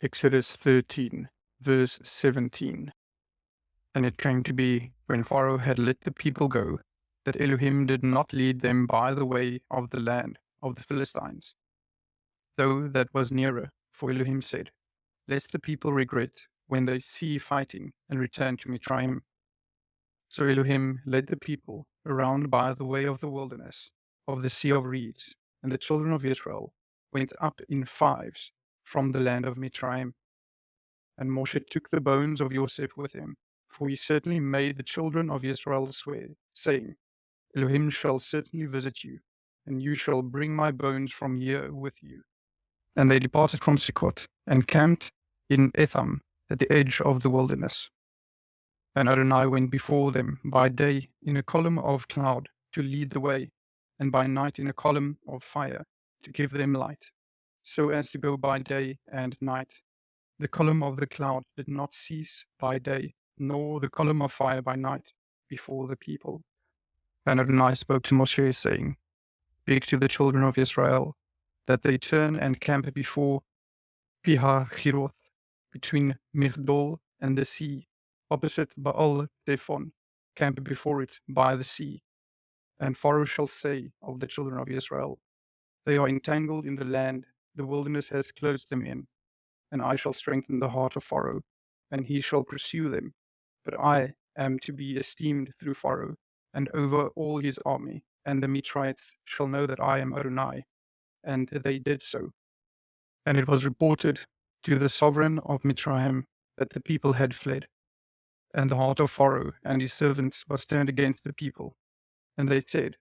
Exodus 13, verse 17. And it came to be, when Pharaoh had let the people go, that Elohim did not lead them by the way of the land of the Philistines, though that was nearer. For Elohim said, lest the people regret when they see fighting and return to Mitzrayim. So Elohim led the people around by the way of the wilderness, of the sea of reeds, and the children of Israel went up in fives from the land of Mitzrayim. And Moshe took the bones of Yosef with him, for he certainly made the children of Israel swear, saying, Elohim shall certainly visit you, and you shall bring my bones from here with you. And they departed from Sukkot, and camped in Etham, at the edge of the wilderness. And Adonai went before them by day in a column of cloud to lead the way, and by night in a column of fire to give them light, so as to go by day and night. The column of the cloud did not cease by day, nor the column of fire by night, before the people. And Adonai spoke to Moshe, saying, speak to the children of Israel, that they turn and camp before Pi-hahiroth, between Migdol and the sea, opposite Baal Zephon, camp before it by the sea. And Pharaoh shall say of the children of Israel, they are entangled in the land, the wilderness has closed them in. And I shall strengthen the heart of Pharaoh, and he shall pursue them. But I am to be esteemed through Pharaoh, and over all his army, and the Mitzrites shall know that I am Adonai. And they did so. And it was reported to the sovereign of Mitzrayim that the people had fled. And the heart of Pharaoh and his servants was turned against the people. And they said,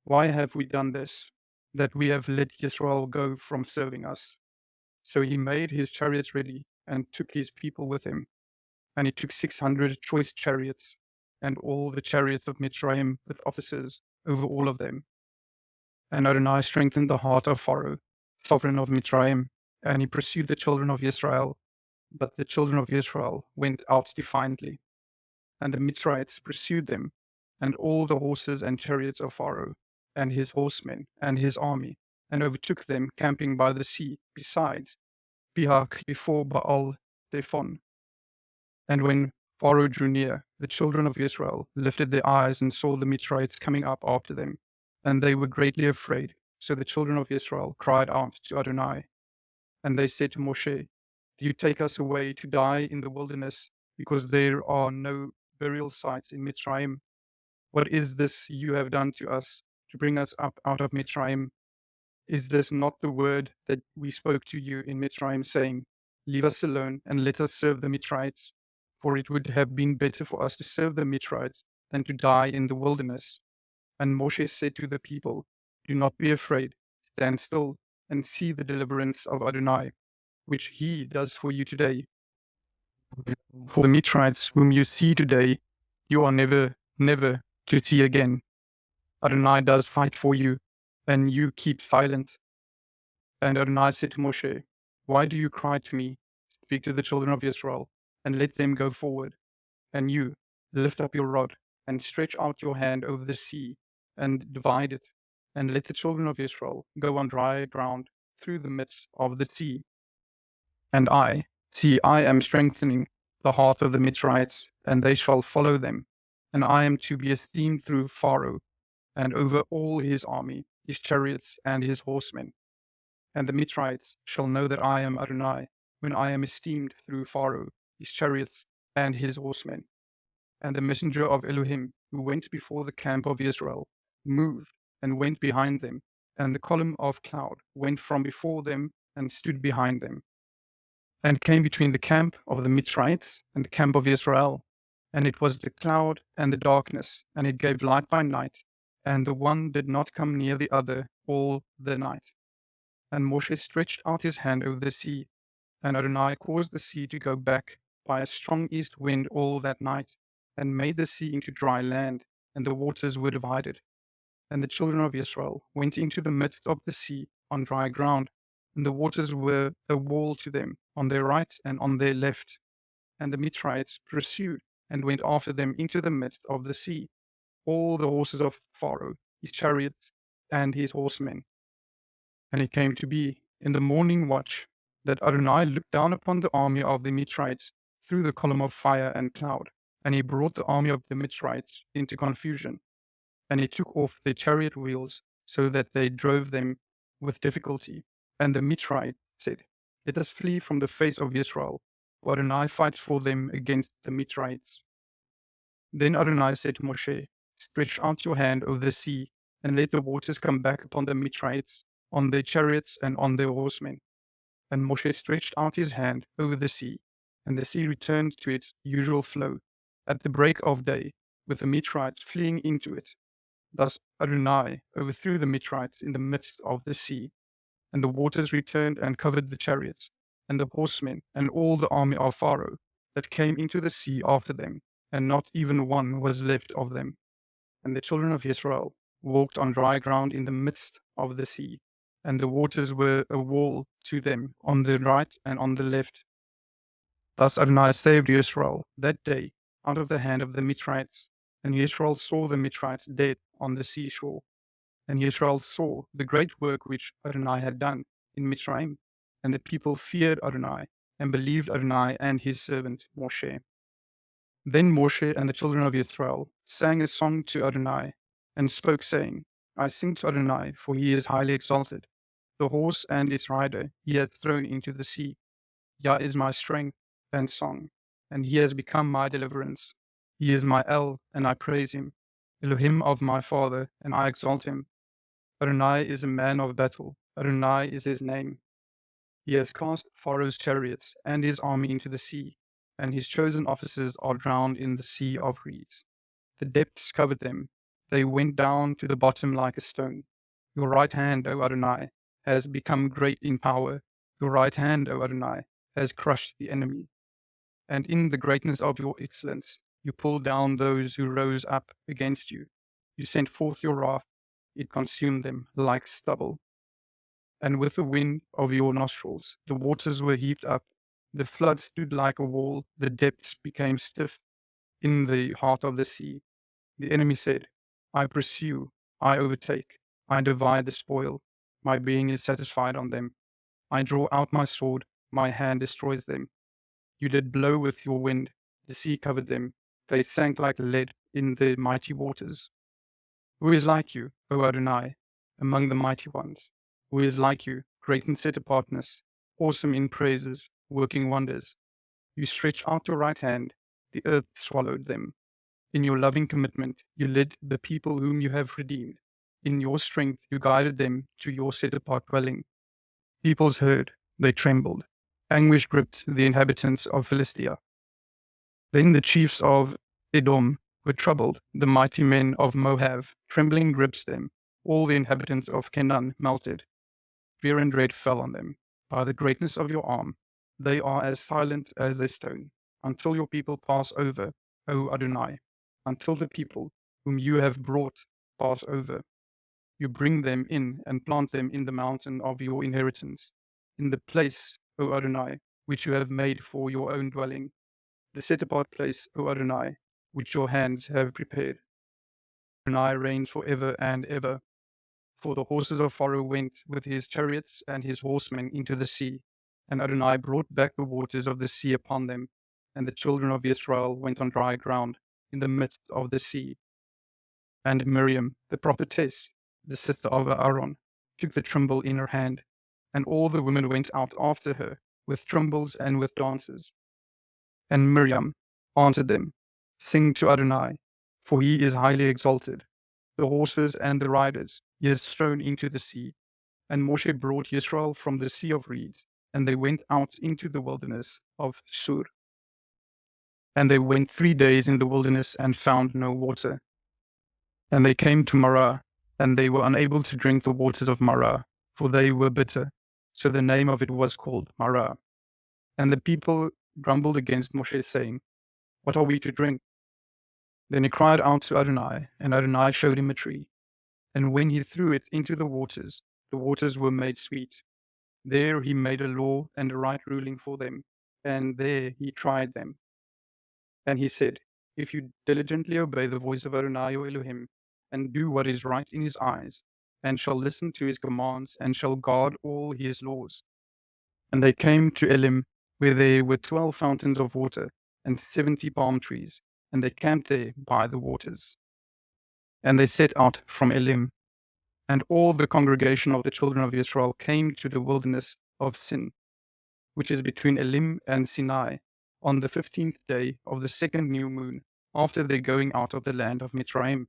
why have we done this, that we have let Israel go from serving us? So he made his chariots ready, and took his people with him. And he took 600 choice chariots, and all the chariots of Mitzrayim with officers over all of them. And Adonai strengthened the heart of Pharaoh, sovereign of Mitzrayim, and he pursued the children of Israel. But the children of Israel went out defiantly. And the Mitzrites pursued them, and all the horses and chariots of Pharaoh, and his horsemen, and his army, and overtook them camping by the sea, besides Pihach before Baal Zephon. And when Pharaoh drew near, the children of Israel lifted their eyes and saw the Mitzrites coming up after them, and they were greatly afraid. So the children of Israel cried out to Adonai. And they said to Moshe, do you take us away to die in the wilderness, because there are no burial sites in Mitzrayim? What is this you have done to us, to bring us up out of Mitzrayim? Is this not the word that we spoke to you in Mitzrayim, saying, leave us alone and let us serve the Mitzrites? For it would have been better for us to serve the Mitzrites than to die in the wilderness. And Moshe said to the people, do not be afraid, stand still and see the deliverance of Adonai, which he does for you today. For the Mitzrites whom you see today, you are never to see again. Adonai does fight for you, and you keep silent. And Adonai said to Moshe, why do you cry to me? Speak to the children of Israel, and let them go forward. And you, lift up your rod, and stretch out your hand over the sea, and divide it, and let the children of Israel go on dry ground through the midst of the sea. And I am strengthening the heart of the Mitzrites, and they shall follow them. And I am to be esteemed through Pharaoh, and over all his army, his chariots, and his horsemen. And the Mitzrites shall know that I am Adonai, when I am esteemed through Pharaoh, his chariots, and his horsemen. And the messenger of Elohim, who went before the camp of Israel, moved and went behind them, and the column of cloud went from before them and stood behind them, and came between the camp of the Mitzrites and the camp of Israel. And it was the cloud and the darkness, and it gave light by night, and the one did not come near the other all the night. And Moshe stretched out his hand over the sea, and Adonai caused the sea to go back by a strong east wind all that night, and made the sea into dry land, and the waters were divided. And the children of Israel went into the midst of the sea on dry ground, and the waters were a wall to them on their right and on their left. And the Mitzrites pursued, and went after them into the midst of the sea, all the horses of Pharaoh, his chariots, and his horsemen. And it came to be in the morning watch that Adonai looked down upon the army of the Mitzrites through the column of fire and cloud, and he brought the army of the Mitzrites into confusion, and he took off their chariot wheels so that they drove them with difficulty. And the Mitzrites said, "Let us flee from the face of Israel, for Adonai fights for them against the Mitzrites." Then Adonai said to Moshe, "Stretch out your hand over the sea, and let the waters come back upon the Mitzrites, on their chariots and on their horsemen." And Moshe stretched out his hand over the sea, and the sea returned to its usual flow at the break of day, with the Mitzrites fleeing into it. Thus Adonai overthrew the Mitzrites in the midst of the sea, and the waters returned and covered the chariots, and the horsemen, and all the army of Pharaoh that came into the sea after them, and not even one was left of them. And the children of Israel walked on dry ground in the midst of the sea, and the waters were a wall to them on the right and on the left. Thus Adonai saved Israel that day out of the hand of the Mitzrites, and Israel saw the Mitzrites dead on the seashore. And Israel saw the great work which Adonai had done in Mitzrayim, and the people feared Adonai and believed Adonai and his servant Moshe. Then Moshe and the children of Israel sang a song to Adonai, and spoke, saying, "I sing to Adonai, for he is highly exalted. The horse and its rider he hath thrown into the sea. Yah is my strength and song, and he has become my deliverance. He is my El, and I praise him, Elohim of my father, and I exalt him. Adonai is a man of battle, Adonai is his name. He has cast Pharaoh's chariots and his army into the sea, and his chosen officers are drowned in the sea of reeds. The depths covered them, they went down to the bottom like a stone. Your right hand, O Adonai, has become great in power. Your right hand, O Adonai, has crushed the enemy. And in the greatness of your excellence, you pulled down those who rose up against you. You sent forth your wrath, it consumed them like stubble. And with the wind of your nostrils, the waters were heaped up. The flood stood like a wall, the depths became stiff in the heart of the sea. The enemy said, "I pursue, I overtake, I divide the spoil. My being is satisfied on them. I draw out my sword, my hand destroys them. You did blow with your wind, the sea covered them. They sank like lead in the mighty waters. Who is like you, O Adonai, among the mighty ones? Who is like you, great in set apartness, awesome in praises, working wonders? You stretch out your right hand, the earth swallowed them. In your loving commitment, you led the people whom you have redeemed. In your strength, you guided them to your set apart dwelling. Peoples heard, they trembled. Anguish gripped the inhabitants of Philistia. Then the chiefs of Edom were troubled. The mighty men of Moab, trembling grips them. All the inhabitants of Canaan melted. Fear and dread fell on them. By the greatness of your arm, they are as silent as a stone, until your people pass over, O Adonai, until the people whom you have brought pass over. You bring them in and plant them in the mountain of your inheritance, in the place, O Adonai, which you have made for your own dwelling, the set apart place, O Adonai, which your hands have prepared. Adonai reigns forever and ever. For the horses of Pharaoh went with his chariots and his horsemen into the sea, and Adonai brought back the waters of the sea upon them, and the children of Israel went on dry ground in the midst of the sea. And Miriam, the prophetess, the sister of Aaron, took the timbrel in her hand, and all the women went out after her with timbrels and with dances. And Miriam answered them, "Sing to Adonai, for he is highly exalted. The horses and the riders he has thrown into the sea." And Moshe brought Israel from the sea of reeds, and they went out into the wilderness of Shur. And they went 3 days in the wilderness and found no water. And they came to Marah, and they were unable to drink the waters of Marah, for they were bitter. So the name of it was called Marah. And the people grumbled against Moshe, saying, "What are we to drink?" Then he cried out to Adonai, and Adonai showed him a tree. And when he threw it into the waters were made sweet. There he made a law and a right ruling for them, and there he tried them. And he said, "If you diligently obey the voice of Adonai your Elohim, and do what is right in his eyes, and shall listen to his commands, and shall guard all his laws, And they came to Elim, where there were 12 fountains of water and 70 palm trees, and they camped there by the waters. And they set out from Elim, and all the congregation of the children of Israel came to the wilderness of Sin, which is between Elim and Sinai, on the 15th day of the second new moon, after their going out of the land of Mitzrayim.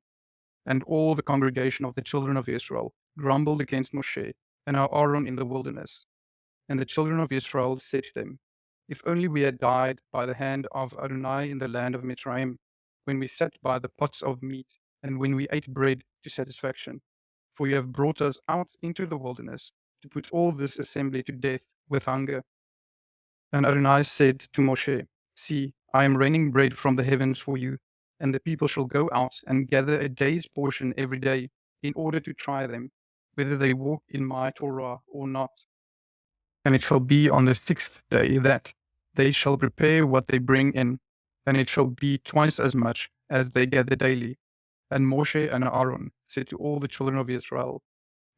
And all the congregation of the children of Israel grumbled against Moshe and Aaron in the wilderness. And the children of Israel said to them, If only we had died by the hand of Adonai in the land of Mitzrayim, when we sat by the pots of meat, and when we ate bread to satisfaction. For you have brought us out into the wilderness to put all this assembly to death with hunger. And Adonai said to Moshe, See, I am raining bread from the heavens for you, and the people shall go out and gather a day's portion every day, in order to try them, whether they walk in my Torah or not. And it shall be on the 6th day that they shall prepare what they bring in, and it shall be twice as much as they gather daily. And Moshe and Aaron said to all the children of Israel,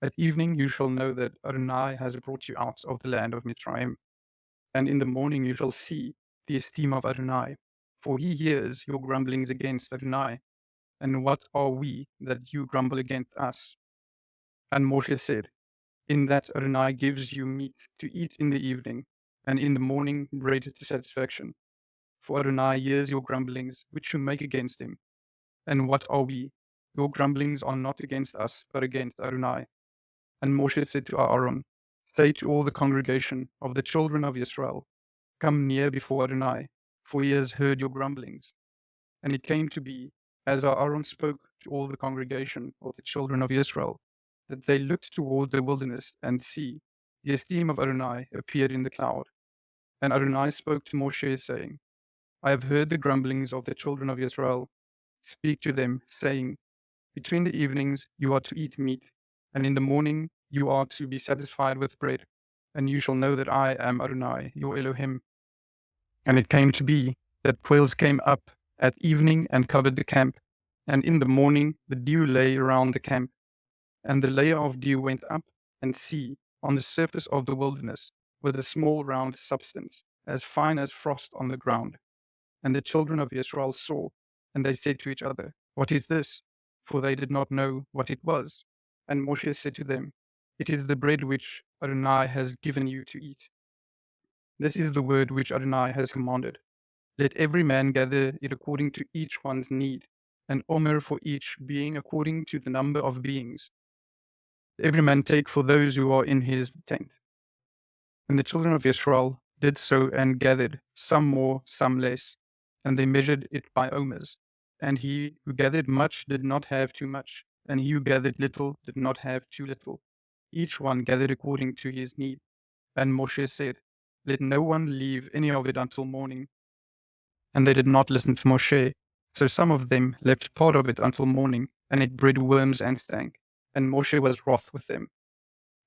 At evening you shall know that Adonai has brought you out of the land of Mitzrayim. And in the morning you shall see the esteem of Adonai, for he hears your grumblings against Adonai. And what are we that you grumble against us? And Moshe said, In that Adonai gives you meat to eat in the evening, and in the morning bread to satisfaction. For Adonai hears your grumblings, which you make against him. And what are we? Your grumblings are not against us, but against Adonai. And Moshe said to Aaron, Say to all the congregation of the children of Israel, Come near before Adonai, for he has heard your grumblings. And it came to be, as Aaron spoke to all the congregation of the children of Israel, that they looked toward the wilderness, and see, the esteem of Adonai appeared in the cloud. And Adonai spoke to Moshe, saying, I have heard the grumblings of the children of Israel. Speak to them, saying, Between the evenings you are to eat meat, and in the morning you are to be satisfied with bread, and you shall know that I am Adonai, your Elohim. And it came to be that quails came up at evening and covered the camp, and in the morning the dew lay around the camp. And the layer of dew went up, and see, on the surface of the wilderness was a small round substance, as fine as frost on the ground. And the children of Israel saw, and they said to each other, What is this? For they did not know what it was. And Moshe said to them, It is the bread which Adonai has given you to eat. This is the word which Adonai has commanded. Let every man gather it according to each one's need, an omer for each, being according to the number of beings. Every man take for those who are in his tent. And the children of Israel did so and gathered, some more, some less, and they measured it by omers. And he who gathered much did not have too much, and he who gathered little did not have too little. Each one gathered according to his need. And Moshe said, Let no one leave any of it until morning. And they did not listen to Moshe. So some of them left part of it until morning, and it bred worms and stank. And Moshe was wroth with them.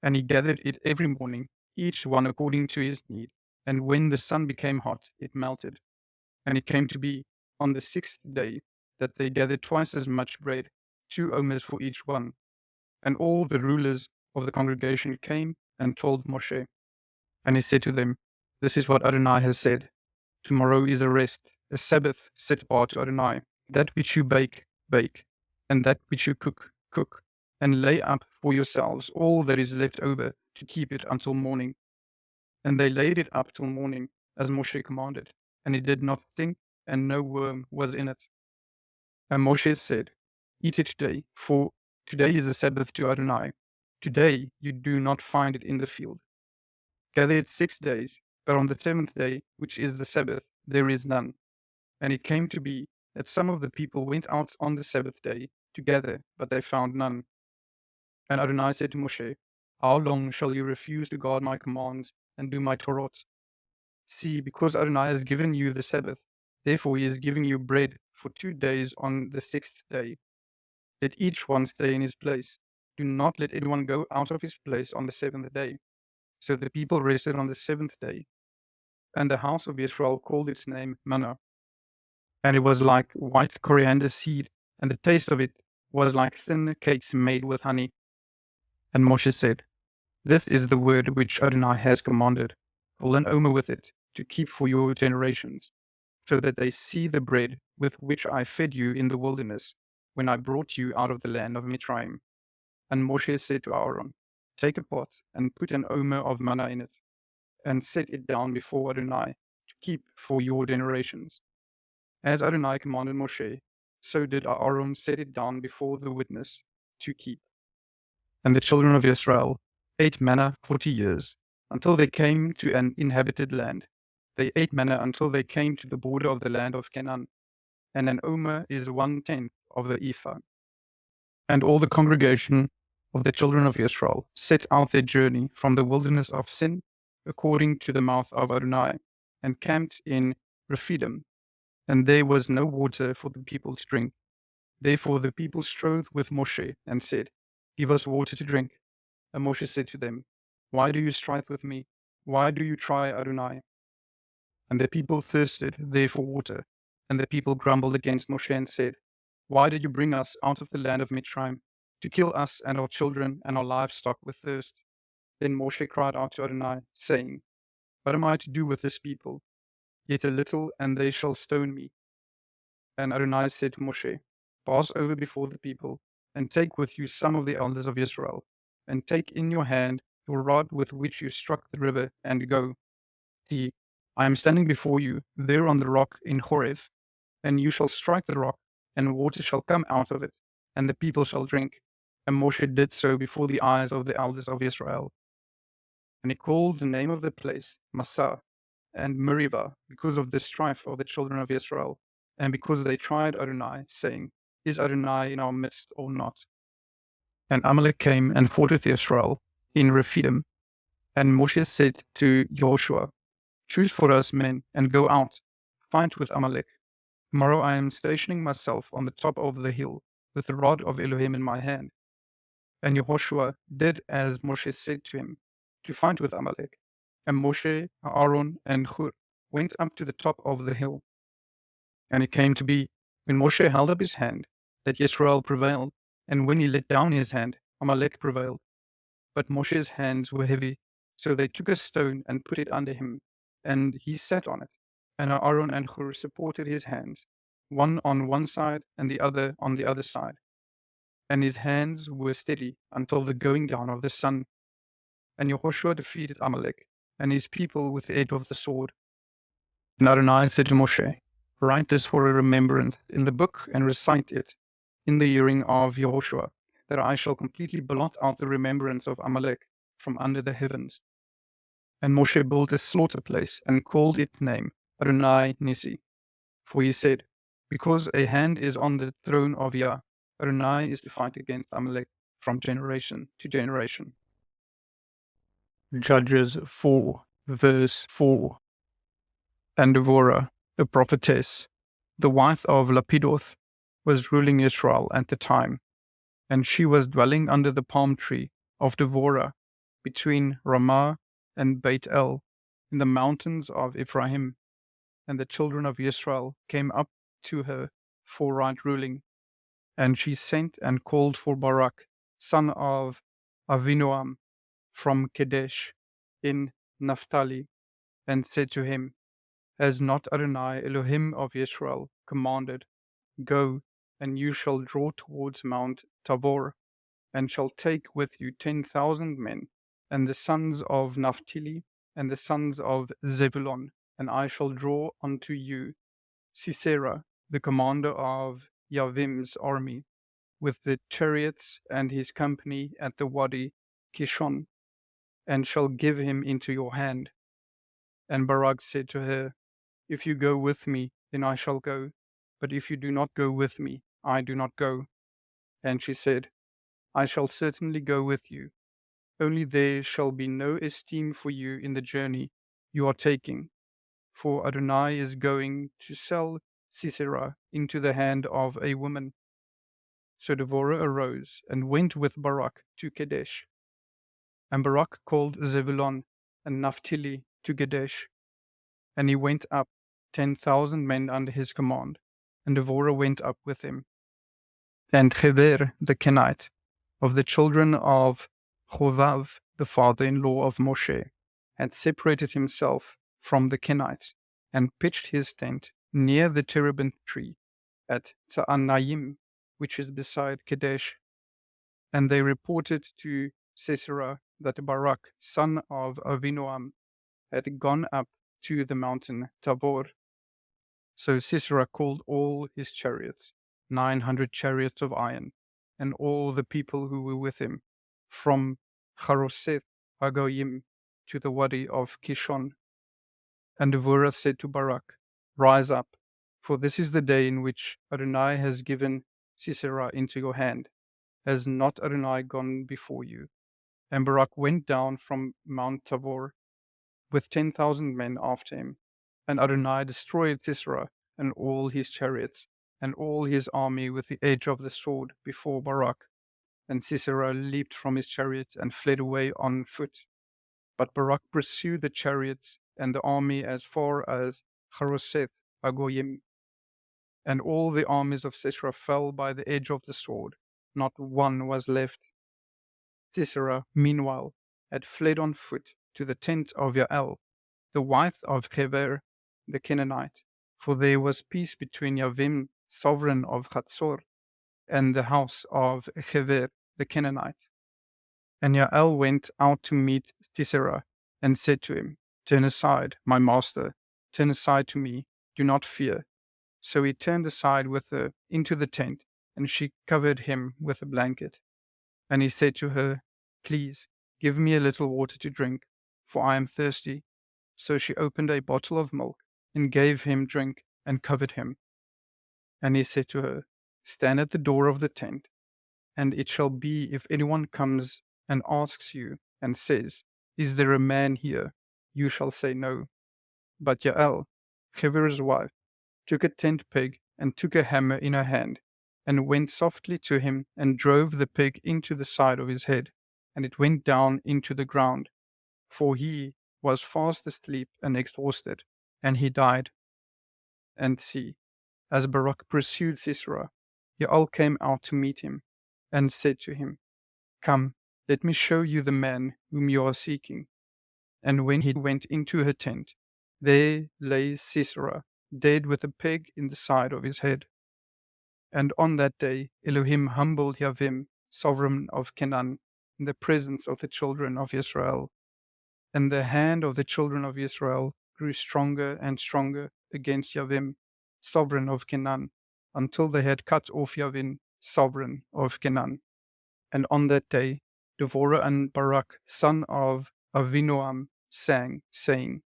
And he gathered it every morning, each one according to his need. And when the sun became hot, it melted. And it came to be, on the 6th day, that they gathered twice as much bread, 2 omers for each one. And all the rulers of the congregation came and told Moshe. And he said to them, This is what Adonai has said. Tomorrow is a rest, a Sabbath set apart to Adonai. That which you bake, bake, and that which you cook, cook, and lay up for yourselves all that is left over to keep it until morning. And they laid it up till morning, as Moshe commanded, and it did not stink, and no worm was in it. And Moshe said, Eat it today, for today is a Sabbath to Adonai. Today you do not find it in the field. Gather it 6 days, but on the 7th day, which is the Sabbath, there is none. And it came to be that some of the people went out on the Sabbath day to gather, but they found none. And Adonai said to Moshe, How long shall you refuse to guard my commands and do my Torah? See, because Adonai has given you the Sabbath, therefore he is giving you bread for 2 days on the 6th day. Let each one stay in his place. Do not let anyone go out of his place on the 7th day. So the people rested on the 7th day. And the house of Israel called its name manna. And it was like white coriander seed, and the taste of it was like thin cakes made with honey. And Moshe said, This is the word which Adonai has commanded. Fill an omer with it, to keep for your generations, so that they see the bread with which I fed you in the wilderness, when I brought you out of the land of Mitzrayim. And Moshe said to Aaron, Take a pot, and put an omer of manna in it, and set it down before Adonai, to keep for your generations. As Adonai commanded Moshe, so did Aaron set it down before the witness, to keep. And the children of Israel ate manna 40 years, until they came to an inhabited land. They ate manna until they came to the border of the land of Canaan, and an omer is 1/10 of the ephah. And all the congregation of the children of Israel set out their journey from the wilderness of Sin, according to the mouth of Adonai, and camped in Rephidim. And there was no water for the people to drink. Therefore the people strove with Moshe, and said, Give us water to drink. And Moshe said to them, Why do you strive with me? Why do you try Adonai? And the people thirsted there for water. And the people grumbled against Moshe and said, Why did you bring us out of the land of Mitzrayim, to kill us and our children and our livestock with thirst? Then Moshe cried out to Adonai, saying, What am I to do with this people? Yet a little, and they shall stone me. And Adonai said to Moshe, Pass over before the people, and take with you some of the elders of Israel, and take in your hand your rod with which you struck the river, and go. See, I am standing before you, there on the rock in Horeb, and you shall strike the rock, and water shall come out of it, and the people shall drink. And Moshe did so before the eyes of the elders of Israel. And he called the name of the place Massah and Meribah, because of the strife of the children of Israel, and because they tried Adonai, saying, Is Adonai in our midst or not? And Amalek came and fought with Israel in Rephidim. And Moshe said to Joshua, Choose for us men, and go out, fight with Amalek. Tomorrow I am stationing myself on the top of the hill, with the rod of Elohim in my hand. And Yehoshua did as Moshe said to him, to fight with Amalek. And Moshe, Aaron, and Hur went up to the top of the hill. And it came to be, when Moshe held up his hand, that Yisrael prevailed, and when he let down his hand, Amalek prevailed. But Moshe's hands were heavy, so they took a stone and put it under him, and he sat on it. And Aaron and Hur supported his hands, one on one side and the other on the other side. And his hands were steady until the going down of the sun. And Yehoshua defeated Amalek and his people with the edge of the sword. And Adonai said to Moshe, Write this for a remembrance in the book and recite it in the hearing of Yehoshua, that I shall completely blot out the remembrance of Amalek from under the heavens. And Moshe built a slaughter place and called its name Adonai Nissi. For he said, Because a hand is on the throne of Yah, Adonai is to fight against Amalek from generation to generation. Judges 4, verse 4. And Devorah, the prophetess, the wife of Lapidoth, was ruling Israel at the time, and she was dwelling under the palm tree of Devorah between Ramah and Beit El in the mountains of Ephraim. And the children of Israel came up to her for right ruling. And she sent and called for Barak, son of Avinoam, from Kadesh in Naphtali, and said to him, Has not Adonai Elohim of Israel commanded, Go, and you shall draw towards Mount Tabor, and shall take with you 10,000 men, and the sons of Naphtali, and the sons of Zebulun, and I shall draw unto you Sisera, the commander of Yavim's army, with the chariots and his company at the Wadi Kishon, and shall give him into your hand. And Barak said to her, If you go with me, then I shall go, but if you do not go with me, I do not go. And she said, I shall certainly go with you, only there shall be no esteem for you in the journey you are taking, for Adonai is going to sell Sisera into the hand of a woman. So Devorah arose and went with Barak to Kadesh. And Barak called Zebulun and Naphtali to Kadesh, and he went up 10,000 men under his command, and Devorah went up with him. And Heber the Kenite, of the children of Chovav, the father-in-law of Moshe, had separated himself from the Kenites, and pitched his tent near the terebinth tree at Ta'anayim, which is beside Kadesh. And they reported to Sisera that Barak, son of Avinoam, had gone up to the mountain Tabor. So Sisera called all his chariots, 900 chariots of iron, and all the people who were with him, from Charoseth Hagoyim to the Wadi of Kishon. And Devorah said to Barak, Rise up, for this is the day in which Adonai has given Sisera into your hand. Has not Adonai gone before you? And Barak went down from Mount Tabor with 10,000 men after him. And Adonai destroyed Sisera and all his chariots and all his army with the edge of the sword before Barak. And Sisera leaped from his chariot and fled away on foot. But Barak pursued the chariots and the army as far as Charoseth Hagoyim. And all the armies of Sisera fell by the edge of the sword. Not one was left. Sisera, meanwhile, had fled on foot to the tent of Yael, the wife of Heber the Canaanite, for there was peace between Yavim, sovereign of Chatzor, and the house of Heber the Canaanite. And Yael went out to meet Sisera, and said to him, Turn aside, my master, turn aside to me, do not fear. So he turned aside with her into the tent, and she covered him with a blanket. And he said to her, Please, give me a little water to drink, for I am thirsty. So she opened a bottle of milk, and gave him drink, and covered him. And he said to her, Stand at the door of the tent, and it shall be if anyone comes and asks you, and says, Is there a man here? You shall say no. But Yael, Heber's wife, took a tent peg, and took a hammer in her hand, and went softly to him, and drove the peg into the side of his head, and it went down into the ground, for he was fast asleep and exhausted, and he died. And see, as Barak pursued Sisera, Yael came out to meet him, and said to him, Come, let me show you the man whom you are seeking. And when he went into her tent, there lay Sisera, dead with a peg in the side of his head. And on that day Elohim humbled Yavim, sovereign of Canaan, in the presence of the children of Israel. And the hand of the children of Israel grew stronger and stronger against Yavim, sovereign of Canaan, until they had cut off Yavin, sovereign of Canaan. And on that day Devorah and Barak, son of Avinoam, sang, saying,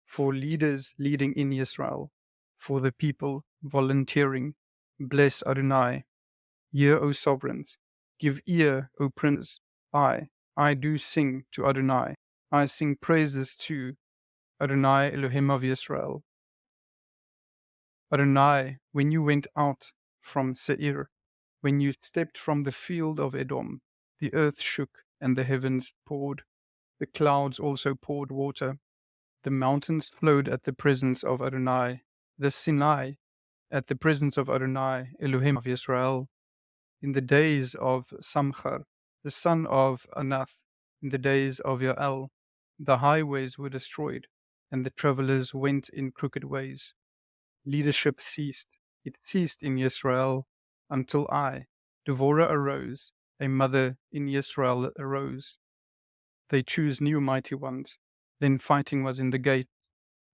For leaders leading in Israel, for the people volunteering, bless Adonai. Hear, O sovereigns, give ear, O princes. I do sing to Adonai. I sing praises to Adonai, Elohim of Israel. Adonai, when you went out from Seir, when you stepped from the field of Edom, the earth shook and the heavens poured. The clouds also poured water. The mountains flowed at the presence of Adonai. The Sinai at the presence of Adonai, Elohim of Israel. In the days of Samchar, the son of Anath, in the days of Yael, the highways were destroyed, and the travelers went in crooked ways. Leadership ceased. It ceased in Israel until I, Devorah, arose. A mother in Israel arose. They choose new mighty ones. Then fighting was in the gate.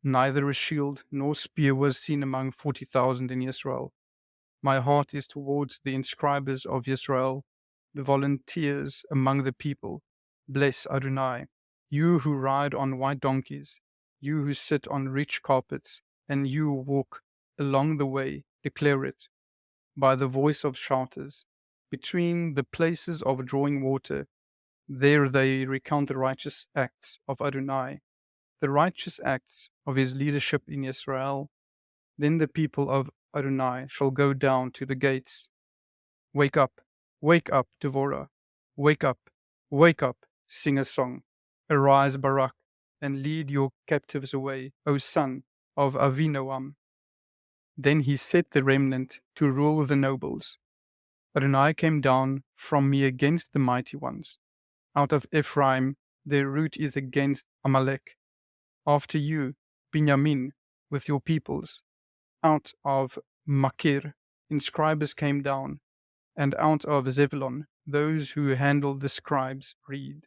Neither a shield nor spear was seen among 40,000 in Israel. My heart is towards the inscribers of Israel, the volunteers among the people. Bless Adonai, you who ride on white donkeys, you who sit on rich carpets, and you who walk along the way, declare it. By the voice of shouters, between the places of drawing water, there they recount the righteous acts of Adonai, the righteous acts of his leadership in Israel. Then the people of Adonai shall go down to the gates. Wake up, Devorah. Wake up, sing a song. Arise, Barak, and lead your captives away, O son of Avinoam. Then he set the remnant to rule the nobles. Adonai came down from me against the mighty ones. Out of Ephraim Their route is against Amalek. After you, Binyamin, with your peoples. Out of Makir, inscribers came down, and out of Zebulon, those who handled the scribes read.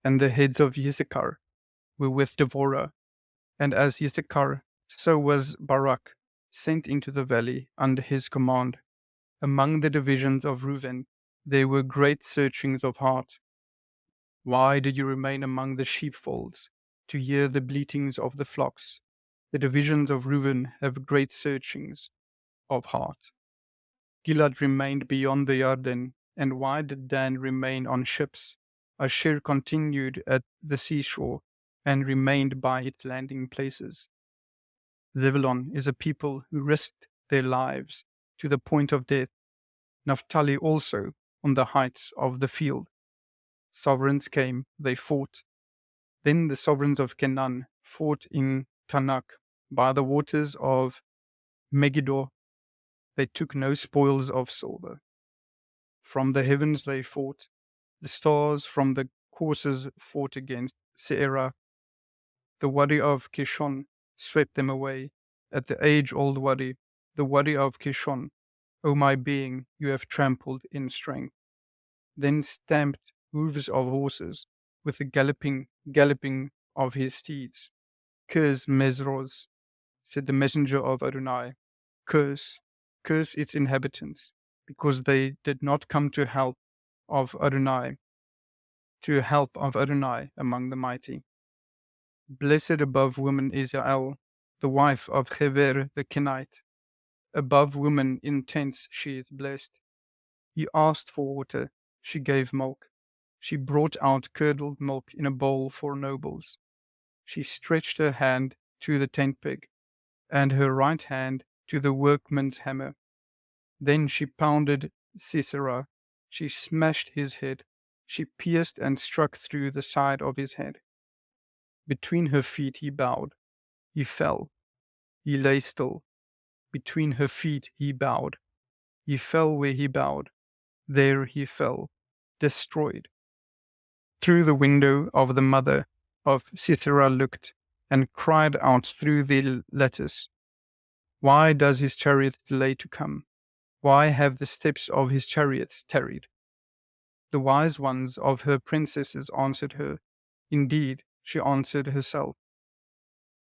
And the heads of Issachar were with Devorah, and as Issachar, so was Barak, sent into the valley under his command. Among the divisions of Reuben, there were great searchings of heart. Why did you remain among the sheepfolds, to hear the bleatings of the flocks? The divisions of Reuben have great searchings of heart. Gilad remained beyond the Jordan, and why did Dan remain on ships? Asher continued at the seashore, and remained by its landing places. Zebulon is a people who risked their lives to the point of death. Naphtali also, on the heights of the field. Sovereigns came, they fought. Then the sovereigns of Canaan fought in Tanakh by the waters of Megiddo. They took no spoils of silver. From the heavens they fought. The stars from the courses fought against Seirah. The Wadi of Kishon swept them away. At the age-old Wadi, the Wadi of Kishon, O my being, you have trampled in strength. Then stamped hooves of horses with the galloping of his steeds. Curse Mesroz, said the messenger of Adonai. Curse its inhabitants, because they did not come to help of Adonai among the mighty. Blessed above women is Yael, the wife of Hever the Kenite. Above women in tents she is blessed. He asked for water, she gave milk. She brought out curdled milk in a bowl for nobles. She stretched her hand to the tent peg, and her right hand to the workman's hammer. Then she pounded Sisera. She smashed his head. She pierced and struck through the side of his head. Between her feet he bowed. He fell. He lay still. Between her feet he bowed. He fell where he bowed. There he fell, destroyed. Through the window of the mother of Sisera looked, and cried out through the lattice, why does his chariot delay to come? Why have the steps of his chariots tarried? The wise ones of her princesses answered her. Indeed, she answered herself.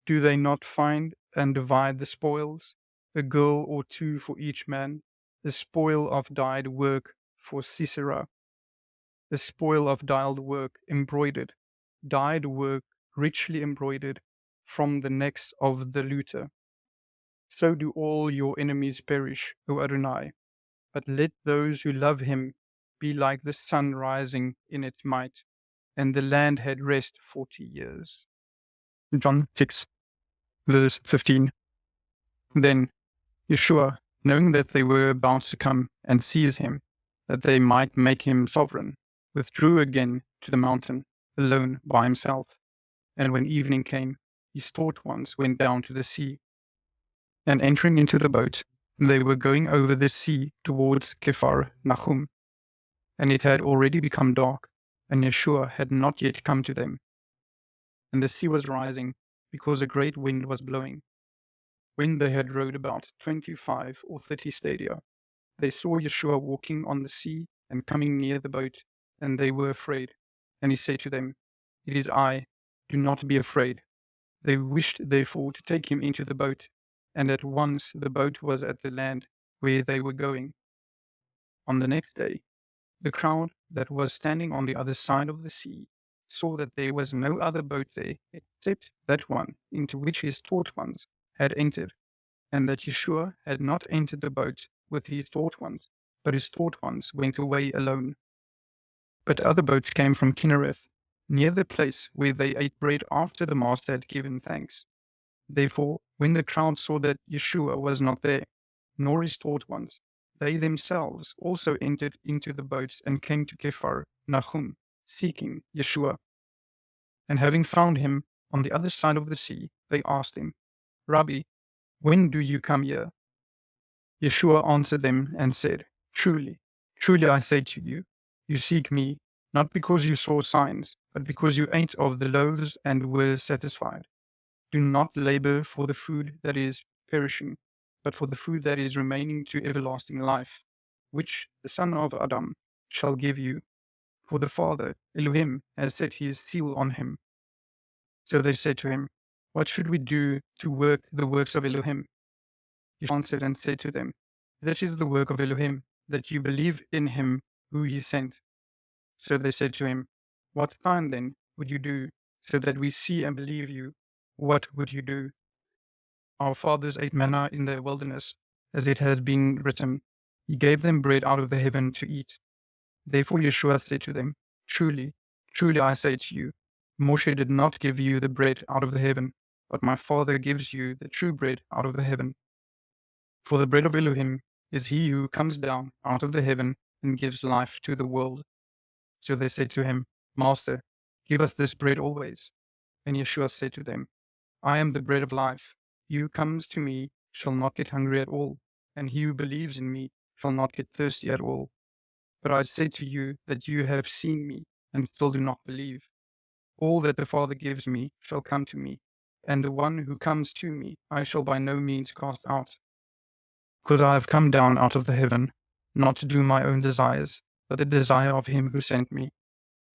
Do they not find and divide the spoils, a girl or two for each man, the spoil of dyed work for Sisera, the spoil of dyed work embroidered, dyed work richly embroidered from the necks of the looter? So do all your enemies perish, O Adonai. But let those who love him be like the sun rising in its might, and the land had rest 40 years. John 6, verse 15. Then Yeshua, knowing that they were about to come and seize him, that they might make him sovereign, withdrew again to the mountain, alone by himself. And when evening came, his taught ones went down to the sea. And entering into the boat, they were going over the sea towards Kephar Nahum. And it had already become dark, and Yeshua had not yet come to them. And the sea was rising, because a great wind was blowing. When they had rowed about 25 or 30 stadia, they saw Yeshua walking on the sea and coming near the boat, and they were afraid. And he said to them, It is I, do not be afraid. They wished therefore to take him into the boat, and at once the boat was at the land where they were going. On the next day, the crowd that was standing on the other side of the sea saw that there was no other boat there except that one into which his taught ones had entered, and that Yeshua had not entered the boat with his taught ones, but his taught ones went away alone. But other boats came from Kinnereth, near the place where they ate bread after the master had given thanks. Therefore, when the crowd saw that Yeshua was not there, nor his taught ones, they themselves also entered into the boats and came to Kephar Nahum, seeking Yeshua. And having found him on the other side of the sea, they asked him, Rabbi, when do you come here? Yeshua answered them and said, Truly, truly I say to you, you seek me, not because you saw signs, but because you ate of the loaves and were satisfied. Do not labor for the food that is perishing, but for the food that is remaining to everlasting life, which the Son of Adam shall give you. For the Father, Elohim, has set his seal on him. So they said to him, What should we do to work the works of Elohim? He answered and said to them, This is the work of Elohim, that you believe in him who he sent. So they said to him, What sign then would you do, so that we see and believe you? What would you do? Our fathers ate manna in the wilderness, as it has been written, He gave them bread out of the heaven to eat. Therefore Yeshua said to them, Truly, truly I say to you, Moshe did not give you the bread out of the heaven, but my Father gives you the true bread out of the heaven. For the bread of Elohim is he who comes down out of the heaven and gives life to the world. So they said to him, Master, give us this bread always. And Yeshua said to them, I am the bread of life. He who comes to me shall not get hungry at all, and he who believes in me shall not get thirsty at all. But I say to you that you have seen me, and still do not believe. All that the Father gives me shall come to me, and the one who comes to me I shall by no means cast out. Because I have come down out of the heaven, not to do my own desires, but the desire of him who sent me.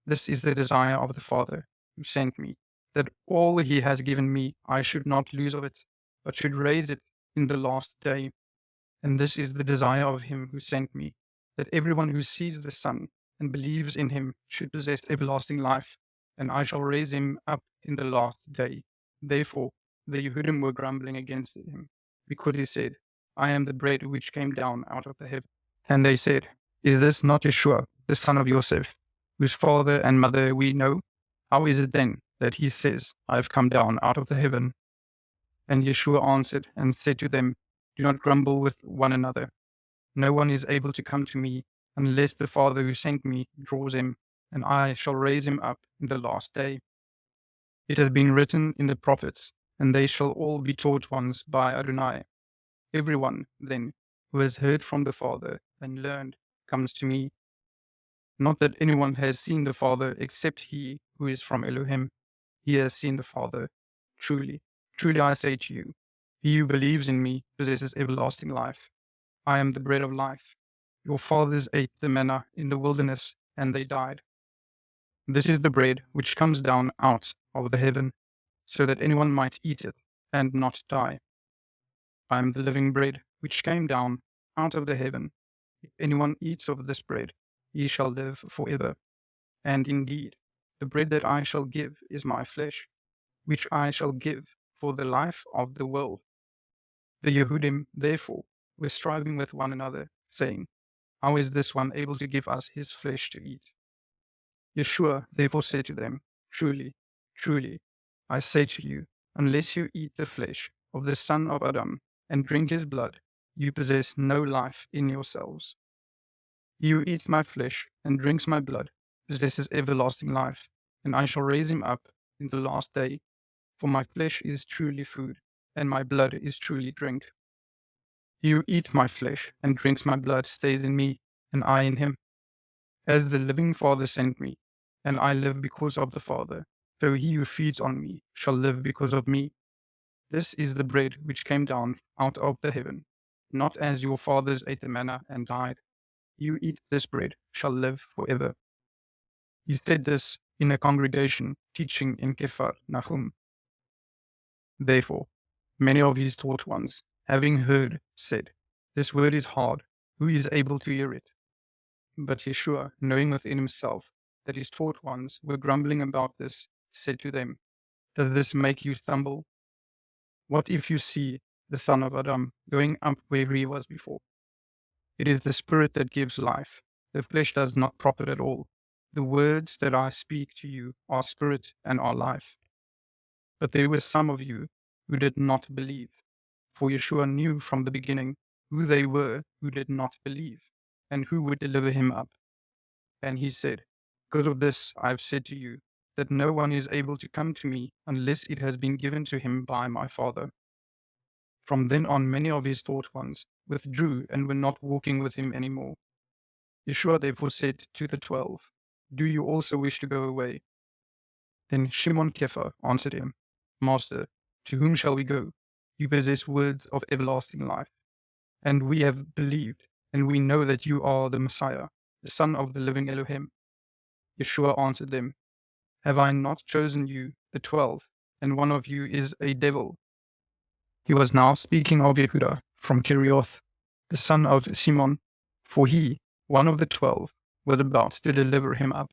This is the desire of the Father who sent me, that all he has given me I should not lose of it, but should raise it in the last day. And this is the desire of him who sent me, that everyone who sees the Son and believes in him should possess everlasting life, and I shall raise him up in the last day. Therefore, the Yehudim were grumbling against him, because he said, I am the bread which came down out of the heaven. And they said, Is this not Yeshua, the son of Joseph, whose father and mother we know? How is it then that he says, I have come down out of the heaven? And Yeshua answered and said to them, Do not grumble with one another. No one is able to come to me unless the Father who sent me draws him, and I shall raise him up in the last day. It has been written in the prophets, and they shall all be taught once by Adonai. Everyone, then, who has heard from the Father and learned comes to me. Not that anyone has seen the Father except he who is from Elohim. He has seen the Father. Truly, truly I say to you, he who believes in me possesses everlasting life. I am the bread of life. Your fathers ate the manna in the wilderness, and they died. This is the bread which comes down out of the heaven, so that anyone might eat it and not die. I am the living bread which came down out of the heaven. If anyone eats of this bread, he shall live forever. And indeed, the bread that I shall give is my flesh, which I shall give for the life of the world. The Yehudim, therefore, were striving with one another, saying, How is this one able to give us his flesh to eat? Yeshua therefore said to them, Truly, truly, I say to you, unless you eat the flesh of the Son of Adam and drink his blood, you possess no life in yourselves. He who eats my flesh and drinks my blood possesses everlasting life, and I shall raise him up in the last day. For my flesh is truly food, and my blood is truly drink. He who eats my flesh and drinks my blood stays in me, and I in him. As the living Father sent me, and I live because of the Father, so he who feeds on me shall live because of me. This is the bread which came down out of the heaven, not as your fathers ate the manna and died. He who eats this bread shall live forever. He said this in a congregation, teaching in Kephar Nahum. Therefore, many of his taught ones, having heard, said, This word is hard. Who is able to hear it? But Yeshua, knowing within himself that his taught ones were grumbling about this, said to them, Does this make you stumble? What if you see the Son of Adam going up where he was before? It is the Spirit that gives life. The flesh does not profit at all. The words that I speak to you are spirit and are life. But there were some of you who did not believe. For Yeshua knew from the beginning who they were who did not believe, and who would deliver him up. And he said, Because of this I have said to you, that no one is able to come to me unless it has been given to him by my Father. From then on many of his taught ones withdrew and were not walking with him any more. Yeshua therefore said to the 12, Do you also wish to go away? Then Shimon Kepha answered him, Master, to whom shall we go? You possess words of everlasting life. And we have believed, and we know that you are the Messiah, the Son of the living Elohim. Yeshua answered them, Have I not chosen you, the 12, and one of you is a devil? He was now speaking of Yehuda from Kirioth, the son of Simon, for he, one of the 12, was about to deliver him up